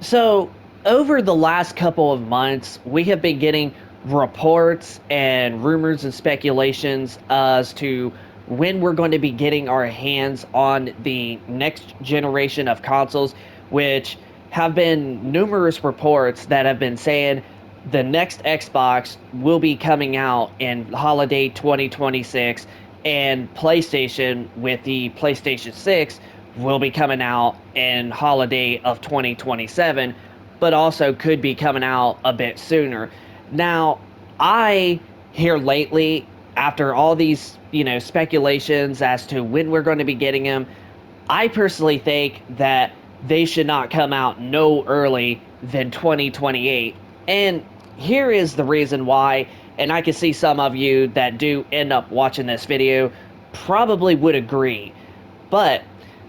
So, over the last couple of months, we have been getting reports and rumors and speculations as to when we're going to be getting our hands on the next generation of consoles, which have been numerous reports that have been saying the next Xbox will be coming out in holiday 2026, and PlayStation with the PlayStation 6 will be coming out in holiday of 2027, but also could be coming out a bit sooner. Now, I here lately, after all these, speculations as to when we're going to be getting them, I personally think that they should not come out no early than 2028. And here is the reason why, and I can see some of you that do end up watching this video probably would agree. But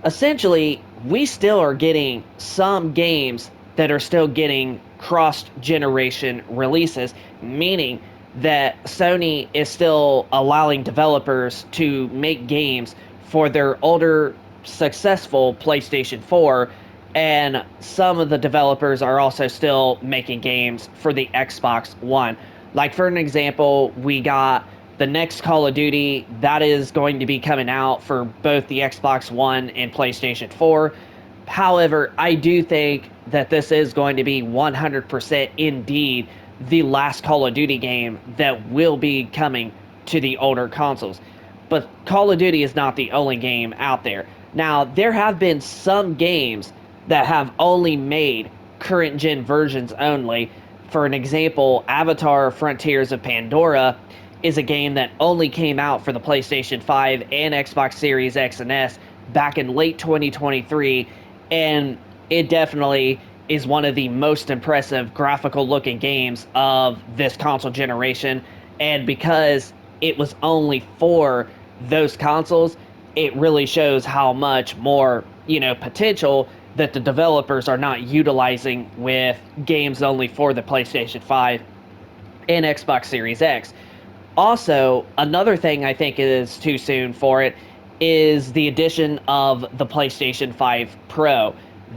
essentially, we still are getting some games that are still getting cross generation releases, meaning that Sony is still allowing developers to make games for their older successful PlayStation 4, and some of the developers are also still making games for the Xbox One. Like, for an example, we got the next Call of Duty that is going to be coming out for both the Xbox One and PlayStation 4. However, I do think that this is going to be 100% indeed the last Call of Duty game that will be coming to the older consoles. But Call of Duty is not the only game out there. Now, there have been some games that have only made current gen versions only. For an example, Avatar Frontiers of Pandora is a game that only came out for the PlayStation 5 and Xbox Series X and S back in late 2023, and it definitely is one of the most impressive graphical looking games of this console generation. And because it was only for those consoles, it really shows how much more, potential that the developers are not utilizing with games only for the PlayStation 5 and Xbox Series X. Also, another thing I think is too soon for it is the addition of the PlayStation 5 Pro.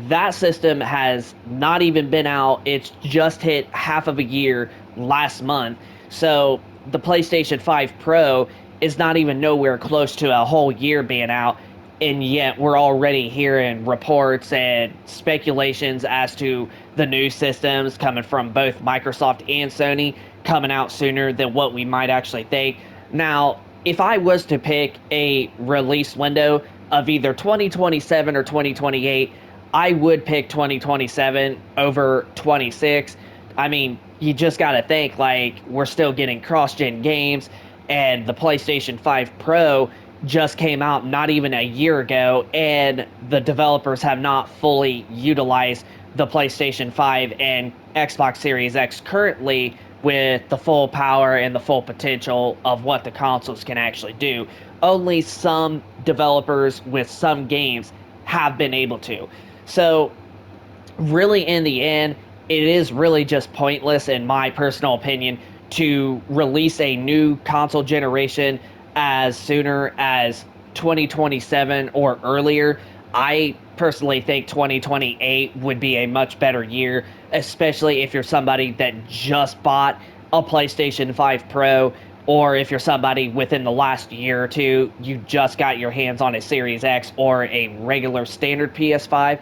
That system has not even been out, it's just hit half of a year last month. So, the PlayStation 5 Pro is not even nowhere close to a whole year being out, and yet we're already hearing reports and speculations as to the new systems coming from both Microsoft and Sony coming out sooner than what we might actually think. Now, if I was to pick a release window of either 2027 or 2028, I would pick 2027 over 26. I mean, you just got to think, like, we're still getting cross-gen games, and the PlayStation 5 Pro just came out not even a year ago, and the developers have not fully utilized the PlayStation 5 and Xbox Series X currently with the full power and the full potential of what the consoles can actually do. Only some developers with some games have been able to. So, really, in the end, it is really just pointless, in my personal opinion, to release a new console generation as sooner as 2027 or earlier. I personally think 2028 would be a much better year, especially if you're somebody that just bought a PlayStation 5 Pro, or if you're somebody within the last year or two, you just got your hands on a Series X or a regular standard PS5.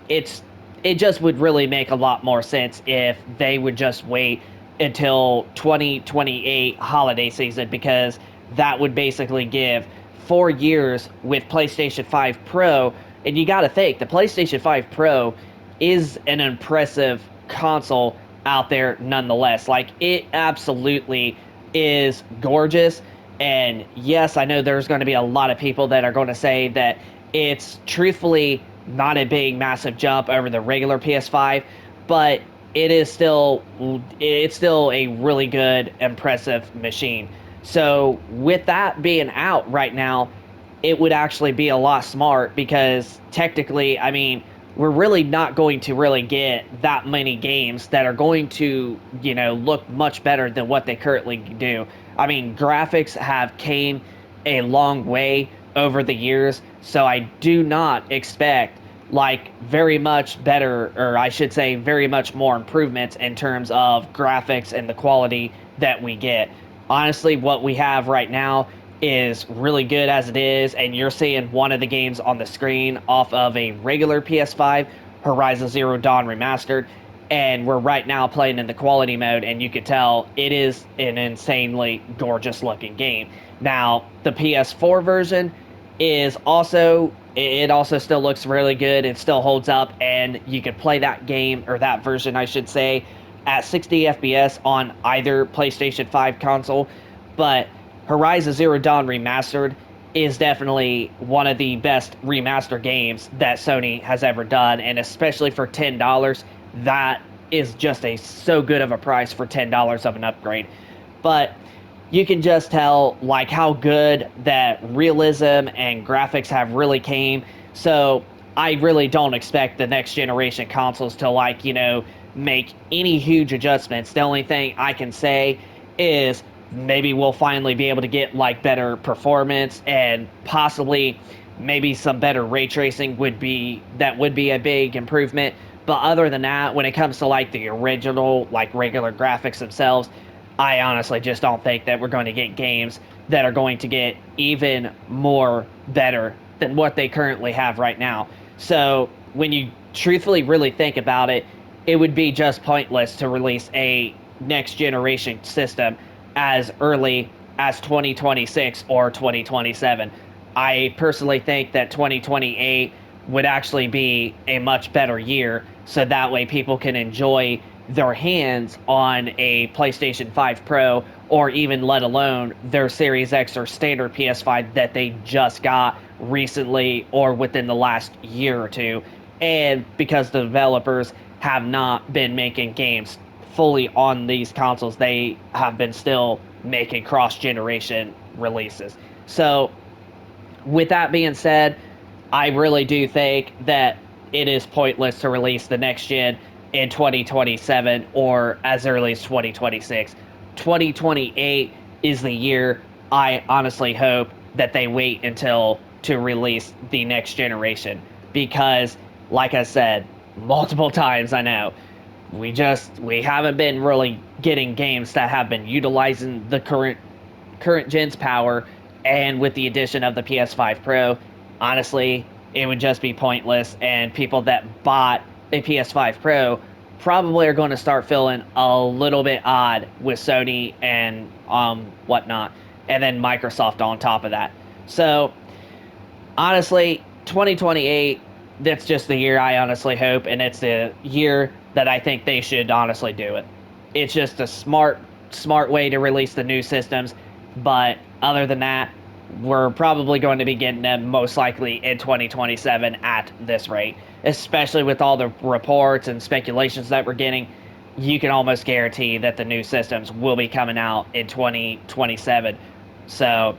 It's it just would really make a lot more sense if they would just wait until 2028 holiday season, because that would basically give 4 years with PlayStation 5 Pro. And you got to think the PlayStation 5 Pro is an impressive console out there nonetheless. Like, it absolutely is gorgeous. And yes, I know there's going to be a lot of people that are going to say that it's truthfully not a big massive jump over the regular PS5, but it's still a really good, impressive machine. So with that being out right now, it would actually be a lot smart, because technically, I mean, we're really not going to really get that many games that are going to, look much better than what they currently do. I mean, graphics have came a long way over the years, so I do not expect like very much better, or I should say very much more improvements in terms of graphics and the quality that we get. Honestly, what we have right now is really good as it is, and you're seeing one of the games on the screen off of a regular PS5, Horizon Zero Dawn Remastered, and we're right now playing in the quality mode, and you can tell it is an insanely gorgeous looking game. Now, the PS4 version is also, it also still looks really good. It still holds up, and you can play that game, or that version I should say, at 60 FPS on either PlayStation 5 console. But Horizon Zero Dawn Remastered is definitely one of the best remaster games that Sony has ever done, and especially for $10, that is just a so good of a price for $10 of an upgrade. But you can just tell like how good that realism and graphics have really came. So I really don't expect the next generation consoles to like, make any huge adjustments. The only thing I can say is maybe we'll finally be able to get like better performance, and possibly maybe some better ray tracing would be a big improvement. But other than that, when it comes to like the original like regular graphics themselves, I honestly just don't think that we're going to get games that are going to get even more better than what they currently have right now. So when you truthfully really think about it, it would be just pointless to release a next generation system as early as 2026 or 2027. I personally think that 2028 would actually be a much better year, so that way people can enjoy their hands on a PlayStation 5 Pro, or even let alone their Series X or standard PS5 that they just got recently or within the last year or two. And because the developers have not been making games fully on these consoles, they have been still making cross-generation releases. So with that being said, I really do think that it is pointless to release the next gen in 2027 or as early as 2026. 2028 is the year I honestly hope that they wait until to release the next generation, because like I said multiple times, I know we haven't been really getting games that have been utilizing the current gen's power, and with the addition of the PS5 Pro, honestly, it would just be pointless, and people that bought a PS5 Pro probably are going to start feeling a little bit odd with Sony and whatnot, and then Microsoft on top of that. So honestly, 2028, that's just the year I honestly hope, and it's the year that I think they should honestly do it. It's just a smart way to release the new systems, but other than that, we're probably going to be getting them most likely in 2027 at this rate, especially with all the reports and speculations that we're getting. You can almost guarantee that the new systems will be coming out in 2027. So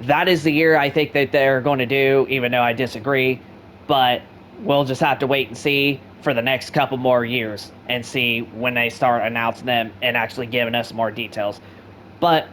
that is the year I think that they're going to do, even though I disagree. But we'll just have to wait and see for the next couple more years and see when they start announcing them and actually giving us more details. But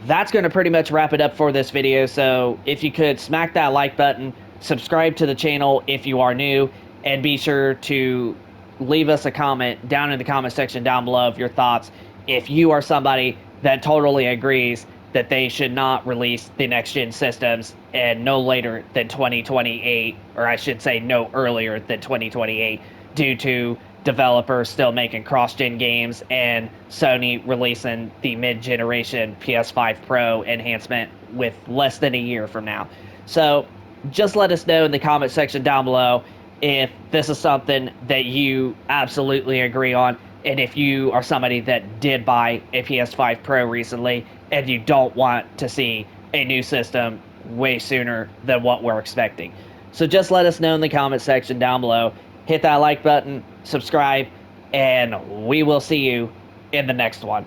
that's going to pretty much wrap it up for this video. So if you could smack that like button, subscribe to the channel if you are new, and be sure to leave us a comment down in the comment section down below of your thoughts if you are somebody that totally agrees that they should not release the next gen systems and no later than 2028, or I should say no earlier than 2028, due to developers still making cross-gen games and Sony releasing the mid-generation PS5 Pro enhancement with less than a year from now. So just let us know in the comment section down below if this is something that you absolutely agree on, and if you are somebody that did buy a PS5 Pro recently and you don't want to see a new system way sooner than what we're expecting. So just let us know in the comment section down below. Hit that like button, subscribe, and we will see you in the next one.